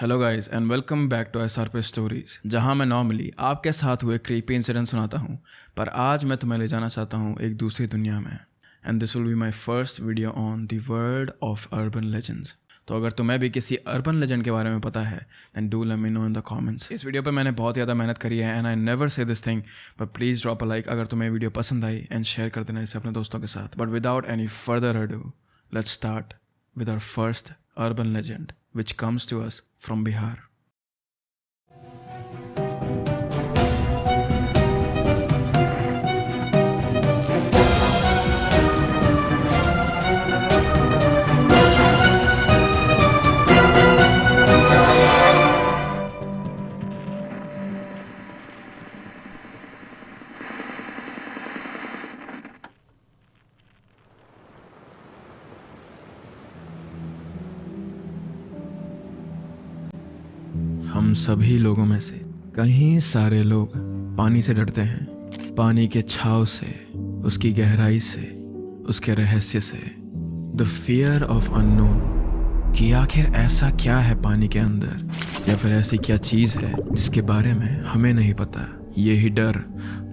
Hello guys and welcome back to SRP stories, जहां मैं normally आपके साथ हुए क्रीपी इंसिडेंट सुनाता हूं, पर आज मैं तुम्हें ले जाना चाहता हूं एक दूसरी दुनिया में। And this will be my first video on the world of urban legends. तो अगर तुम्हें भी किसी अर्बन लेजेंड के बारे में पता है then do let me know in the comments. इस वीडियो पर मैंने बहुत ज़्यादा मेहनत करी है and I never say this thing, but please drop a like अगर तुम्हें वीडियो पसंद आई एंड शेयर कर देना इसे अपने दोस्तों के साथ। But without any further ado, let's start with our first urban legend, which comes to us from Bihar. हम सभी लोगों में से कई सारे लोग पानी से डरते हैं। पानी के छाव से, उसकी गहराई से, उसके रहस्य से। द फियर ऑफ अननोन, कि आखिर ऐसा क्या है पानी के अंदर, या फिर ऐसी क्या चीज़ है जिसके बारे में हमें नहीं पता। यही डर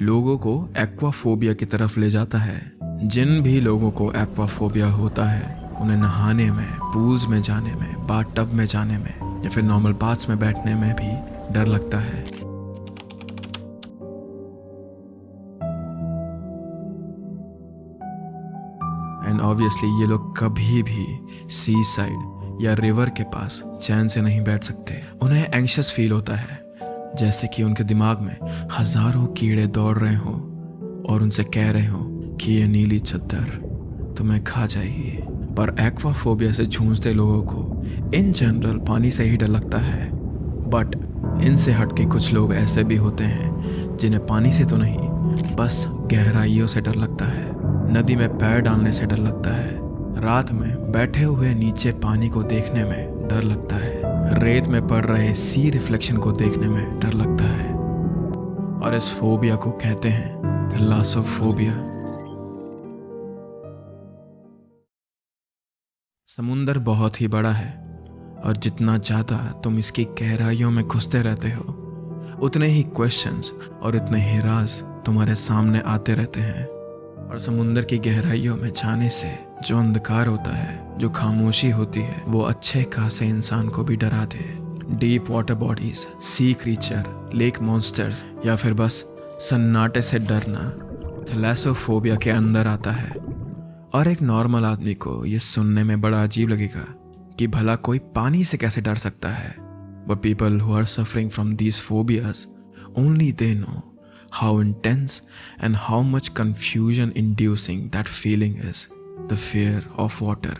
लोगों को एक्वाफोबिया की तरफ ले जाता है। जिन भी लोगों को एक्वाफोबिया होता है उन्हें नहाने में, पूल्स में जाने में, बाथ टब में जाने में या फिर नॉर्मल बाथ्स में बैठने में भी डर लगता है। एंड ऑब्वियसली ये लोग कभी भी सी साइड या रिवर के पास चैन से नहीं बैठ सकते। उन्हें एंग्शियस फील होता है, जैसे कि उनके दिमाग में हजारों कीड़े दौड़ रहे हो और उनसे कह रहे हो कि ये नीली चद्दर तुम्हें खा जाएगी। पर एक्वाफोबिया से जूझते लोगों को इन जनरल पानी से ही डर लगता है। बट इनसे हटके कुछ लोग ऐसे भी होते हैं जिन्हें पानी से तो नहीं, बस गहराइयों से डर लगता है। नदी में पैर डालने से डर लगता है। रात में बैठे हुए नीचे पानी को देखने में डर लगता है। रेत में पड़ रहे सी रिफ्लेक्शन को देखने में डर लगता है। और इस फोबिया को कहते हैं थैलासोफोबिया। समुंदर बहुत ही बड़ा है और जितना ज़्यादा तुम इसकी गहराइयों में घुसते रहते हो, उतने ही क्वेश्चंस और उतने ही राज तुम्हारे सामने आते रहते हैं। और समुंदर की गहराइयों में जाने से जो अंधकार होता है, जो खामोशी होती है, वो अच्छे खासे इंसान को भी डरा दे। Deep water bodies, sea creature, lake monsters या फिर बस सन्नाटे से डरना थैलासोफोबिया के अंदर आता है। और एक नॉर्मल आदमी को ये सुनने में बड़ा अजीब लगेगा कि भला कोई पानी से कैसे डर सकता है। But people who are suffering from these phobias, only they know how intense and how much confusion inducing that feeling is the fear of water.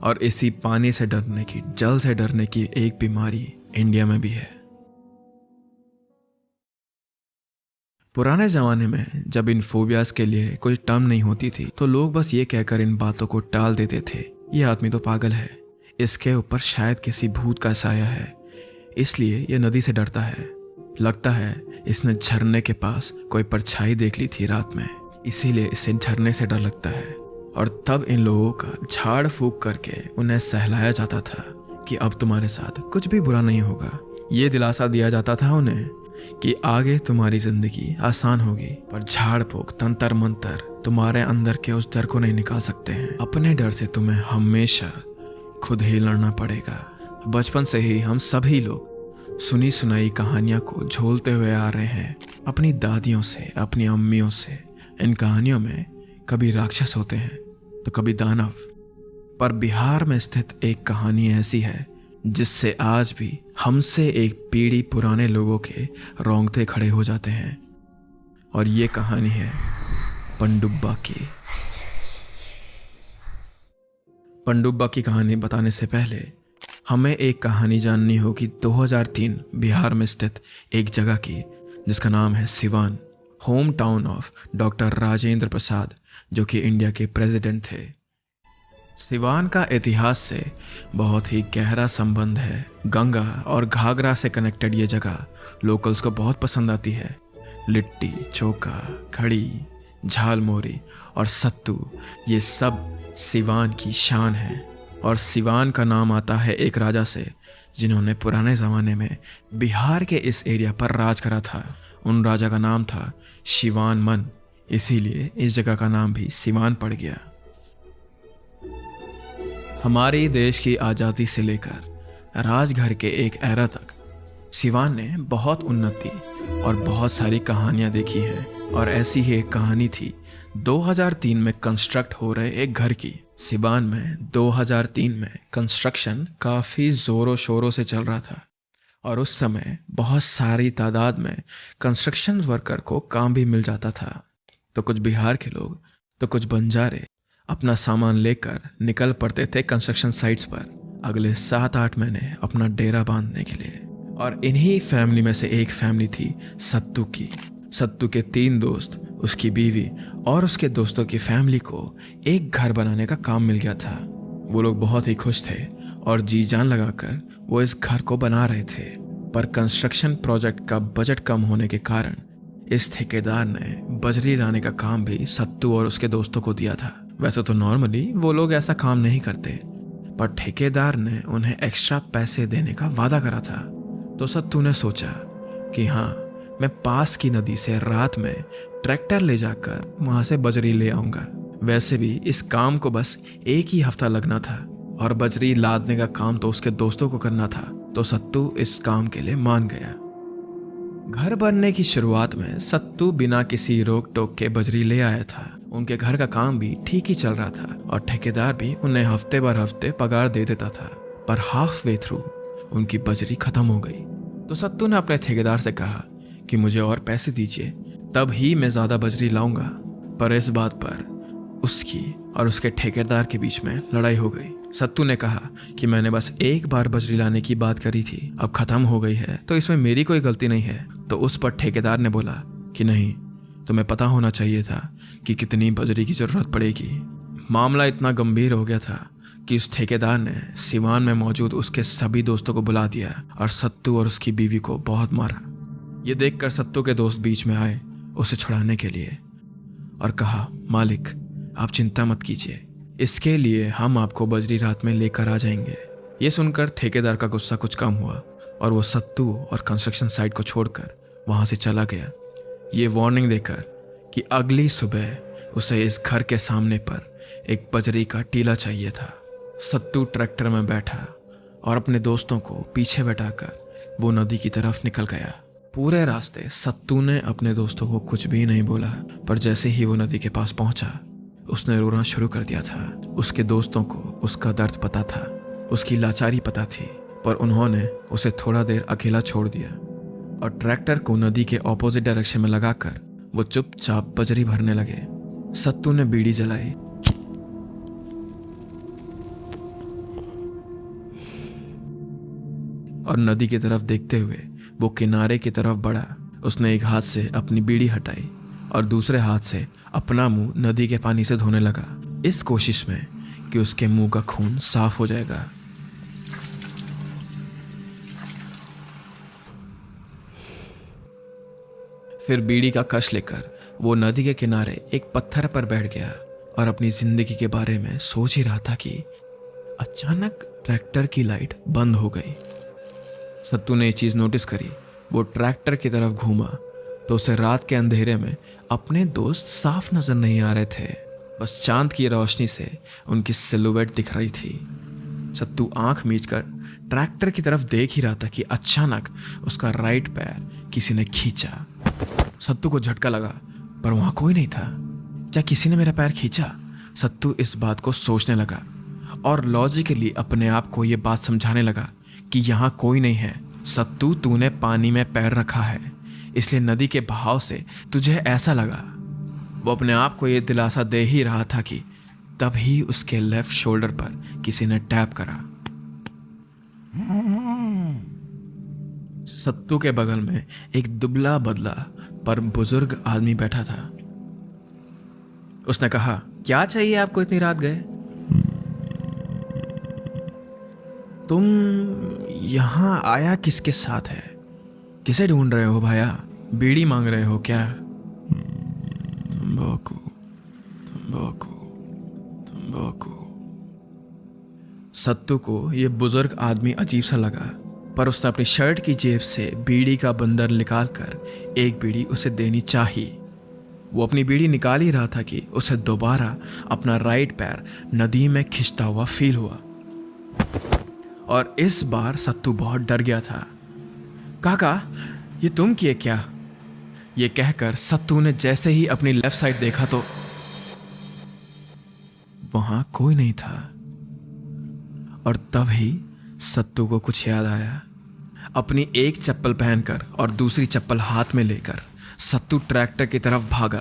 और इसी पानी से डरने की, जल से डरने की एक बीमारी इंडिया में भी है। पुराने ज़माने में जब इन फोबियाज के लिए कोई टर्म नहीं होती थी, तो लोग बस ये कहकर इन बातों को टाल देते थे, ये आदमी तो पागल है, इसके ऊपर शायद किसी भूत का साया है, इसलिए ये नदी से डरता है। लगता है इसने झरने के पास कोई परछाई देख ली थी रात में, इसीलिए इसे झरने से डर लगता है। और तब इन लोगों का झाड़ फूक करके उन्हें सहलाया जाता था कि अब तुम्हारे साथ कुछ भी बुरा नहीं होगा। ये दिलासा दिया जाता था उन्हें कि आगे तुम्हारी जिंदगी आसान होगी। पर झाड़ फूक, तंतर मंतर तुम्हारे अंदर के उस डर को नहीं निकाल सकते हैं। अपने डर से तुम्हें हमेशा खुद ही लड़ना पड़ेगा। बचपन से ही हम सभी लोग सुनी सुनाई कहानियां को झोलते हुए आ रहे हैं, अपनी दादियों से, अपनी अम्मियों से। इन कहानियों में कभी राक्षस होते हैं तो कभी दानव। पर बिहार में स्थित एक कहानी ऐसी है जिससे आज भी हमसे एक पीढ़ी पुराने लोगों के रोंगटे खड़े हो जाते हैं। और ये कहानी है पंडुब्बा की। पंडुब्बा की कहानी बताने से पहले हमें एक कहानी जाननी होगी 2003 बिहार में स्थित एक जगह की, जिसका नाम है Siwan, home town of doctor Rajendra Prasad, जो कि इंडिया के प्रेसिडेंट थे। सिवान का इतिहास से बहुत ही गहरा संबंध है। गंगा और घाघरा से कनेक्टेड ये जगह लोकल्स को बहुत पसंद आती है। लिट्टी चोखा, कढ़ी, झालमोरी और सत्तू, ये सब सिवान की शान है। और सिवान का नाम आता है एक राजा से जिन्होंने पुराने ज़माने में बिहार के इस एरिया पर राज करा था। उन राजा का नाम था शिवान मन, इसीलिए इस जगह का नाम भी सिवान पड़ गया। हमारे देश की आज़ादी से लेकर राजघर के एक एरा तक सिवान ने बहुत उन्नति और बहुत सारी कहानियां देखी हैं। और ऐसी ही एक कहानी थी 2003 में कंस्ट्रक्ट हो रहे एक घर की। सिवान में 2003 में कंस्ट्रक्शन काफ़ी ज़ोरों शोरों से चल रहा था और उस समय बहुत सारी तादाद में कंस्ट्रक्शन वर्कर को काम भी मिल जाता था। तो कुछ बिहार के लोग तो कुछ बंजारे अपना सामान लेकर निकल पड़ते थे कंस्ट्रक्शन साइट्स पर अगले 7-8 महीने अपना डेरा बांधने के लिए। और इन्हीं फैमिली में से एक फैमिली थी सत्तू की। सत्तू के 3 दोस्त, उसकी बीवी और उसके दोस्तों की फैमिली को एक घर बनाने का काम मिल गया था। वो लोग बहुत ही खुश थे और जी जान लगाकर वो इस घर को बना रहे थे। पर कंस्ट्रक्शन प्रोजेक्ट का बजट कम होने के कारण इस ठेकेदार ने बजरी लाने का काम भी सत्तू और उसके दोस्तों को दिया था। वैसे तो नॉर्मली वो लोग ऐसा काम नहीं करते, पर ठेकेदार ने उन्हें एक्स्ट्रा पैसे देने का वादा करा था। तो सत्तू ने सोचा कि हाँ, मैं पास की नदी से रात में ट्रैक्टर ले जाकर वहां से बजरी ले आऊंगा। वैसे भी इस काम को बस एक ही हफ्ता लगना था और बजरी लादने का काम तो उसके दोस्तों को करना था। तो सत्तू इस काम के लिए मान गया। घर बनने की शुरुआत में सत्तू बिना किसी रोक टोक के बजरी ले आया था। उनके घर का काम भी ठीक ही चल रहा था और ठेकेदार भी उन्हें हफ्ते भर हफ्ते पगार दे देता था। पर हाफ वे थ्रू उनकी बजरी खत्म हो गई। तो सत्तू ने अपने ठेकेदार से कहा कि मुझे और पैसे दीजिए, तब ही मैं ज्यादा बजरी लाऊंगा। पर इस बात पर उसकी और उसके ठेकेदार के बीच में लड़ाई हो गई। सत्तू ने कहा कि मैंने बस एक बार बजरी लाने की बात करी थी, अब खत्म हो गई है तो इसमें मेरी कोई गलती नहीं है। तो उस पर ठेकेदार ने बोला कि नहीं, तुम्हें पता होना चाहिए था कि कितनी बजरी की जरूरत पड़ेगी। मामला इतना गंभीर हो गया था कि उस ठेकेदार ने सिवान में मौजूद उसके सभी दोस्तों को बुला दिया और सत्तू और उसकी बीवी को बहुत मारा। ये देखकर सत्तू के दोस्त बीच में आए उसे छुड़ाने के लिए और कहा, मालिक आप चिंता मत कीजिए, इसके लिए हम आपको बजरी रात में लेकर आ जाएंगे। ये सुनकर ठेकेदार का गुस्सा कुछ कम हुआ और वो सत्तू और कंस्ट्रक्शन साइट को छोड़कर वहां से चला गया, ये वार्निंग देकर कि अगली सुबह उसे इस घर के सामने पर एक बजरी का टीला चाहिए था। सत्तू ट्रैक्टर में बैठा और अपने दोस्तों को पीछे बैठाकर वो नदी की तरफ निकल गया। पूरे रास्ते सत्तू ने अपने दोस्तों को कुछ भी नहीं बोला, पर जैसे ही वो नदी के पास पहुंचा उसने रोना शुरू कर दिया था। उसके दोस्तों को उसका दर्द पता था, उसकी लाचारी पता थी, पर उन्होंने उसे थोड़ा देर अकेला छोड़ दिया और ट्रैक्टर को नदी के ऑपोजिट डायरेक्शन में लगाकर वो चुपचाप बजरी भरने लगे। सत्तू ने बीड़ी जलाई और नदी की तरफ देखते हुए वो किनारे की तरफ बढ़ा। उसने एक हाथ से अपनी बीड़ी हटाई और दूसरे हाथ से अपना मुंह नदी के पानी से धोने लगा, इस कोशिश में कि उसके मुंह का खून साफ हो जाएगा। फिर बीड़ी का कश लेकर वो नदी के किनारे एक पत्थर पर बैठ गया और अपनी जिंदगी के बारे में सोच ही रहा था कि अचानक ट्रैक्टर की लाइट बंद हो गई। सत्तू ने ये चीज नोटिस करी। वो ट्रैक्टर की तरफ घूमा तो उसे रात के अंधेरे में अपने दोस्त साफ नजर नहीं आ रहे थे, बस चांद की रोशनी से उनकी सिलुएट दिख रही थी। सत्तू आंख मीचकर ट्रैक्टर की तरफ देख ही रहा था कि अचानक उसका राइट पैर किसी ने खींचा। सत्तू को झटका लगा, पर वहां कोई नहीं था। क्या किसी ने मेरा पैर खींचा? सत्तू इस बात को सोचने लगा और लॉजिकली अपने आप को यह बात समझाने लगा कि यहां कोई नहीं है। सत्तू, तूने पानी में पैर रखा है, इसलिए नदी के बहाव से तुझे ऐसा लगा। वो अपने आप को यह दिलासा दे ही रहा था कि तभी उसके लेफ्ट शोल्डर पर किसी ने टैप करा। सत्तू के बगल में एक दुबला बदला पर बुजुर्ग आदमी बैठा था। उसने कहा, क्या चाहिए आपको इतनी रात गए? तुम यहां आया किसके साथ है? किसे ढूंढ रहे हो भाया? बीड़ी मांग रहे हो क्या? तंबाकू तंबाकू तंबाकू। सत्तू को यह बुजुर्ग आदमी अजीब सा लगा पर उसने अपनी शर्ट की जेब से बीड़ी का बंडल निकालकर एक बीड़ी उसे देनी चाहिए। वो अपनी बीड़ी निकाल ही रहा था कि उसे दोबारा अपना राइट पैर नदी में खिंचता हुआ फील हुआ और इस बार सत्तू बहुत डर गया था। काका, ये तुम किए क्या? ये कहकर सत्तू ने जैसे ही अपनी लेफ्ट साइड देखा तो वहां कोई नहीं था। और तभी सत्तू को कुछ याद आया। अपनी एक चप्पल पहनकर और दूसरी चप्पल हाथ में लेकर सत्तू ट्रैक्टर की तरफ भागा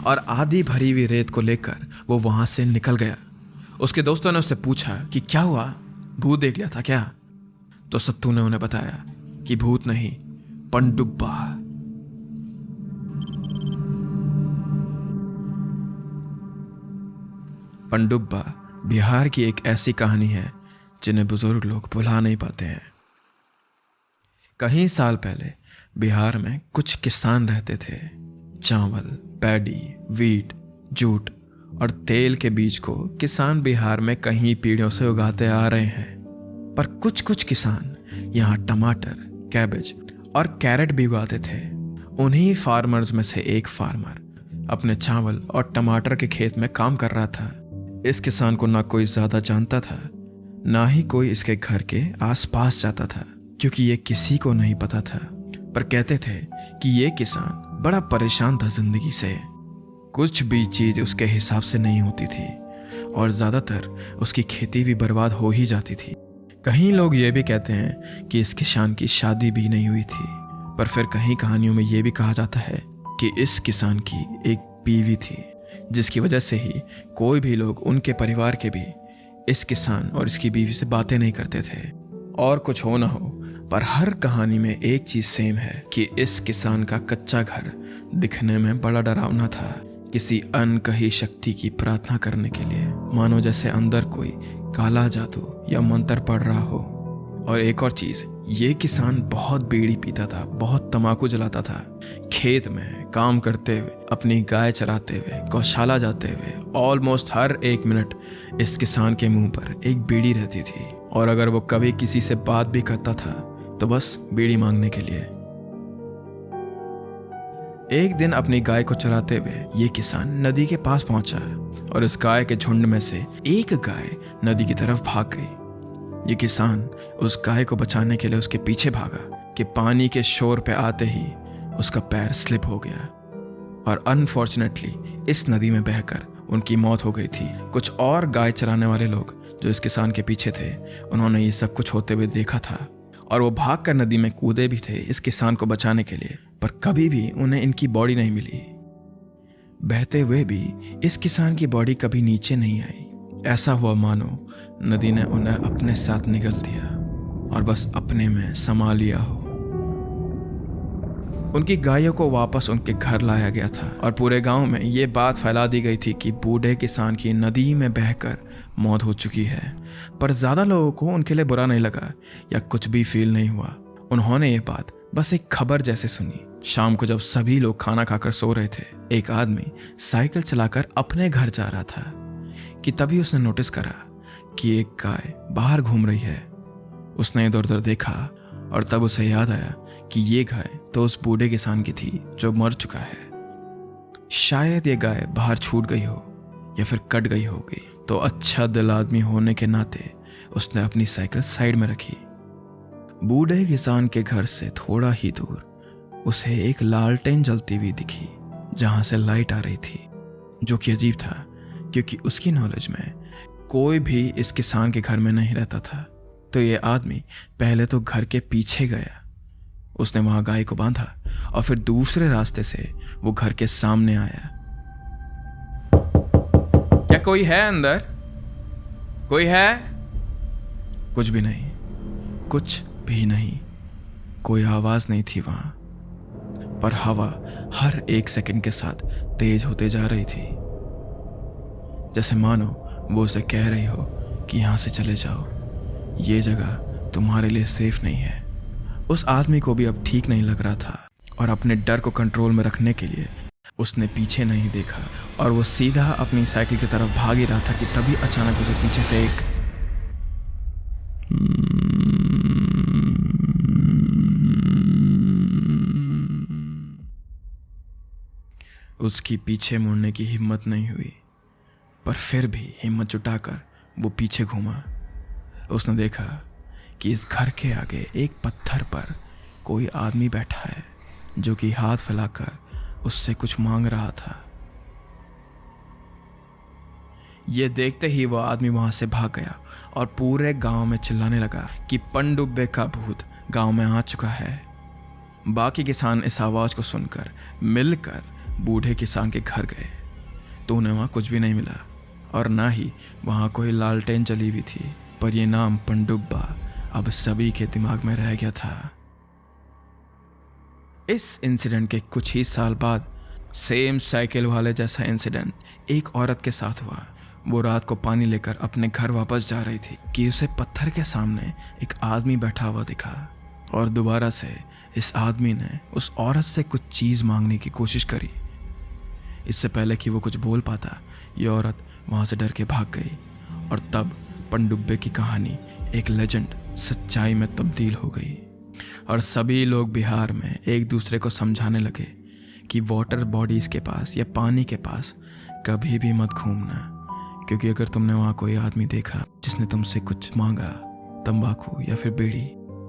और आधी भरी हुई रेत को लेकर वो वहां से निकल गया। उसके दोस्तों ने उससे पूछा कि क्या हुआ, भूत देख लिया था क्या? तो सत्तू ने उन्हें बताया कि भूत नहीं, पनडुब्बा। पनडुब्बा बिहार की एक ऐसी कहानी है जिन्हें बुजुर्ग लोग भुला नहीं पाते हैं। कई साल पहले बिहार में कुछ किसान रहते थे। चावल, पैडी, वीट, जूट और तेल के बीज को किसान बिहार में कई पीढ़ियों से उगाते आ रहे हैं। पर कुछ कुछ किसान यहाँ टमाटर, कैबेज और कैरेट भी उगाते थे। उन्हीं फार्मर्स में से एक फार्मर अपने चावल और टमाटर के खेत में काम कर रहा था। इस किसान को ना कोई ज्यादा जानता था, ना ही कोई इसके घर के आसपास जाता था, क्योंकि ये किसी को नहीं पता था। पर कहते थे कि ये किसान बड़ा परेशान था जिंदगी से। कुछ भी चीज उसके हिसाब से नहीं होती थी और ज्यादातर उसकी खेती भी बर्बाद हो ही जाती थी। कहीं लोग ये भी कहते हैं कि इस किसान की शादी भी नहीं हुई थी। पर फिर कहीं कहानियों में ये भी कहा जाता है कि इस किसान की एक बीवी थी, जिसकी वजह से ही कोई भी लोग उनके परिवार के भी इस किसान और इसकी बीवी से बातें नहीं करते थे। और कुछ हो ना हो, पर हर कहानी में एक चीज सेम है कि इस किसान का कच्चा घर दिखने में बड़ा डरावना था। किसी अनकही शक्ति की प्रार्थना करने के लिए, मानो जैसे अंदर कोई काला जादू या मंत्र पड़ रहा हो। और एक और चीज, ये किसान बहुत बीड़ी पीता था, बहुत तंबाकू जलाता था। खेत में काम करते हुए, अपनी गाय चराते हुए, गौशाला जाते हुए ऑलमोस्ट हर एक मिनट इस किसान के मुंह पर एक बीड़ी रहती थी। और अगर वो कभी किसी से बात भी करता था तो बस बीड़ी मांगने के लिए। एक दिन अपनी गाय को चराते हुए ये किसान नदी के पास पहुंचा और इस गाय के झुंड में से एक गाय नदी की तरफ भाग गई। ये किसान उस गाय को बचाने के लिए उसके पीछे भागा कि पानी के शोर पे आते ही उसका पैर स्लिप हो गया और अनफॉर्चुनेटली इस नदी में बहकर उनकी मौत हो गई थी। कुछ और गाय चराने वाले लोग जो इस किसान के पीछे थे, उन्होंने ये सब कुछ होते हुए देखा था और वो भागकर नदी में कूदे भी थे इस किसान को बचाने के लिए। पर कभी भी उन्हें इनकी बॉडी नहीं मिली। बहते हुए भी इस किसान की बॉडी कभी नीचे नहीं आई। ऐसा हुआ मानो नदी ने उन्हें अपने साथ निगल दिया और बस अपने में समा लिया हो। उनकी गायों को वापस उनके घर लाया गया था और पूरे गांव में ये बात फैला दी गई थी कि बूढ़े किसान की नदी में बहकर मौत हो चुकी है। पर ज्यादा लोगों को उनके लिए बुरा नहीं लगा या कुछ भी फील नहीं हुआ। उन्होंने ये बात बस एक खबर जैसे सुनी। शाम को जब सभी लोग खाना खाकर सो रहे थे, एक आदमी साइकिल चलाकर अपने घर जा रहा था कि तभी उसने नोटिस करा कि एक गाय बाहर घूम रही है। उसने इधर उधर देखा और तब उसे याद आया कि ये गाय तो उस बूढ़े किसान की थी जो मर चुका है। शायद ये गाय बाहर छूट गई हो या फिर कट गई होगी। तो अच्छा दिल आदमी होने के नाते उसने अपनी साइकिल साइड में रखी। बूढ़े किसान के घर से थोड़ा ही दूर उसे एक लालटेन जलती हुई दिखी जहां से लाइट आ रही थी, जो कि अजीब था क्योंकि उसकी नॉलेज में कोई भी इस किसान के घर में नहीं रहता था। तो ये आदमी पहले तो घर के पीछे गया, उसने वहां गाय को बांधा और फिर दूसरे रास्ते से वो घर के सामने आया। क्या कोई है अंदर? कोई है? कुछ भी नहीं, कुछ भी नहीं। कोई आवाज नहीं थी वहां, पर हवा हर एक सेकंड के साथ तेज होते जा रही थी, जैसे मानो वो उसे कह रही हो कि यहां से चले जाओ, ये जगह तुम्हारे लिए सेफ नहीं है। उस आदमी को भी अब ठीक नहीं लग रहा था और अपने डर को कंट्रोल में रखने के लिए उसने पीछे नहीं देखा और वो सीधा अपनी साइकिल की तरफ भाग ही रहा था कि तभी अचानक उसे पीछे से एक उसकी पीछे मुड़ने की हिम्मत नहीं हुई, पर फिर भी हिम्मत जुटाकर वो पीछे घूमा। उसने देखा कि इस घर के आगे एक पत्थर पर कोई आदमी बैठा है जो कि हाथ फैलाकर उससे कुछ मांग रहा था। ये देखते ही वो आदमी वहां से भाग गया और पूरे गांव में चिल्लाने लगा कि पनडुब्बे का भूत गांव में आ चुका है। बाकी किसान इस आवाज को सुनकर मिलकर बूढ़े किसान के घर गए तो उन्हें वहां कुछ भी नहीं मिला और ना ही वहां कोई लालटेन जली हुई थी, पर यह नाम पनडुब्बा अब सभी के दिमाग में रह गया था। इस इंसिडेंट के कुछ ही साल बाद सेम साइकिल वाले जैसा इंसिडेंट एक औरत के साथ हुआ। वो रात को पानी लेकर अपने घर वापस जा रही थी कि उसे पत्थर के सामने एक आदमी बैठा हुआ दिखा और दोबारा से इस आदमी ने उस औरत से कुछ चीज़ मांगने की कोशिश करी। इससे पहले कि वो कुछ बोल पाता, ये औरत वहाँ से डर के भाग गई और तब पनडुब्बे की कहानी एक लेजेंड सच्चाई में तब्दील हो गई और सभी लोग बिहार में एक दूसरे को समझाने लगे कि वाटर बॉडीज़ के पास या पानी के पास कभी भी मत घूमना, क्योंकि अगर तुमने वहाँ कोई आदमी देखा जिसने तुमसे कुछ मांगा, तंबाकू या फिर बीड़ी,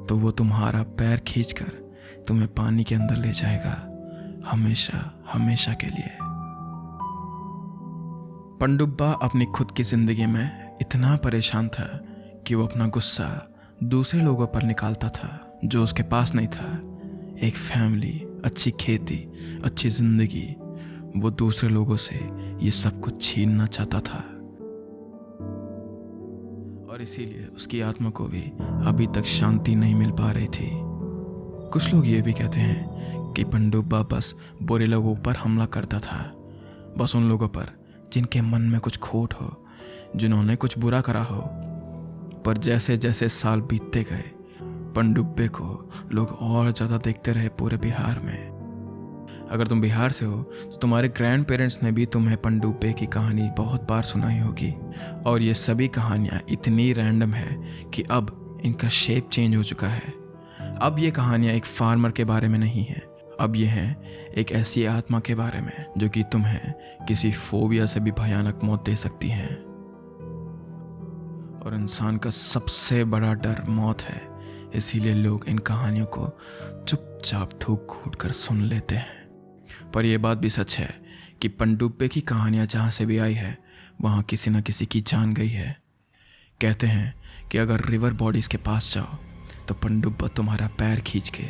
तो वो तुम्हारा पैर खींचकर तुम्हें पानी के अंदर ले जाएगा, हमेशा हमेशा के लिए। पनडुब्बा अपनी खुद की जिंदगी में इतना परेशान था कि वो अपना गुस्सा दूसरे लोगों पर निकालता था जो उसके पास नहीं था। एक फैमिली, अच्छी खेती, अच्छी जिंदगी, वो दूसरे लोगों से ये सब कुछ छीनना चाहता था और इसीलिए उसकी आत्मा को भी अभी तक शांति नहीं मिल पा रही थी। कुछ लोग ये भी कहते हैं कि पनडुब्बा बस बुरे लोगों पर हमला करता था, बस उन लोगों पर जिनके मन में कुछ खोट हो, जिन्होंने कुछ बुरा करा हो। पर जैसे जैसे साल बीतते गए, पनडुब्बे को लोग और ज़्यादा देखते रहे पूरे बिहार में। अगर तुम बिहार से हो तो तुम्हारे ग्रैंड पेरेंट्स ने भी तुम्हें पनडुब्बे की कहानी बहुत बार सुनाई होगी और ये सभी कहानियाँ इतनी रैंडम है कि अब इनका शेप चेंज हो चुका है। अब ये कहानियाँ एक फार्मर के बारे में नहीं है, अब ये हैं एक ऐसी आत्मा के बारे में जो कि तुम्हें किसी फोबिया से भी भयानक मौत दे सकती है। और इंसान का सबसे बड़ा डर मौत है, इसीलिए लोग इन कहानियों को चुपचाप थूक घूट कर सुन लेते हैं। पर यह बात भी सच है कि पनडुब्बे की कहानियाँ जहाँ से भी आई है वहाँ किसी न किसी की जान गई है। कहते हैं कि अगर रिवर बॉडीज़ के पास जाओ तो पनडुब्बा तुम्हारा पैर खींच के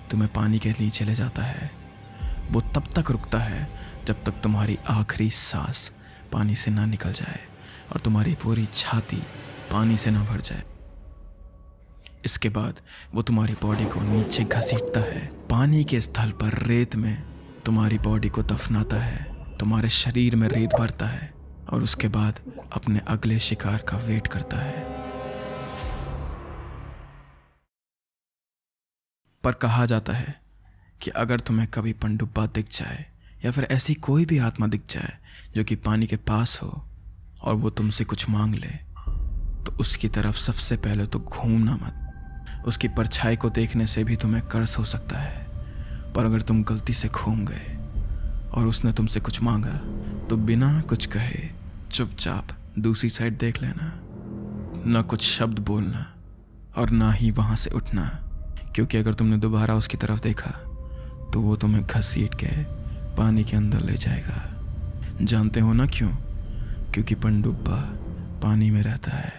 तुम्हें पानी के नीचे ले जाता है। वो तब तक रुकता है जब तक तुम्हारी आखिरी सांस पानी से ना निकल जाए और तुम्हारी पूरी छाती पानी से ना भर जाए। इसके बाद वो तुम्हारी बॉडी को नीचे घसीटता है, पानी के स्थल पर रेत में तुम्हारी बॉडी को दफनाता है, तुम्हारे शरीर में रेत भरता है और उसके बाद अपने अगले शिकार का वेट करता है। पर कहा जाता है कि अगर तुम्हें कभी पनडुब्बा दिख जाए या फिर ऐसी कोई भी आत्मा दिख जाए जो कि पानी के पास हो और वो तुमसे कुछ मांग ले, तो उसकी तरफ सबसे पहले तो घूमना मत। उसकी परछाई को देखने से भी तुम्हें कर्ज हो सकता है। पर अगर तुम गलती से घूम गए और उसने तुमसे कुछ मांगा तो बिना कुछ कहे चुपचाप दूसरी साइड देख लेना, ना कुछ शब्द बोलना और ना ही वहाँ से उठना, क्योंकि अगर तुमने दोबारा उसकी तरफ देखा तो वो तुम्हें घसीट के पानी के अंदर ले जाएगा। जानते हो ना क्यों? क्योंकि पनडुब्बा पानी में रहता है।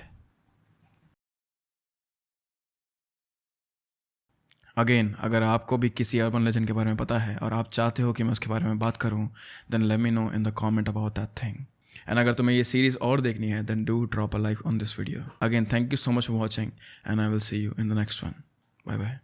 अगेन, अगर आपको भी किसी अर्बन लेजेंड के बारे में पता है और आप चाहते हो कि मैं उसके बारे में बात करूं, then let me know in the comment about that thing. And अगर तुम्हें ये सीरीज और देखनी है then do drop a like on this video. Again, thank you so much for watching and I will see you in the next one. Bye bye.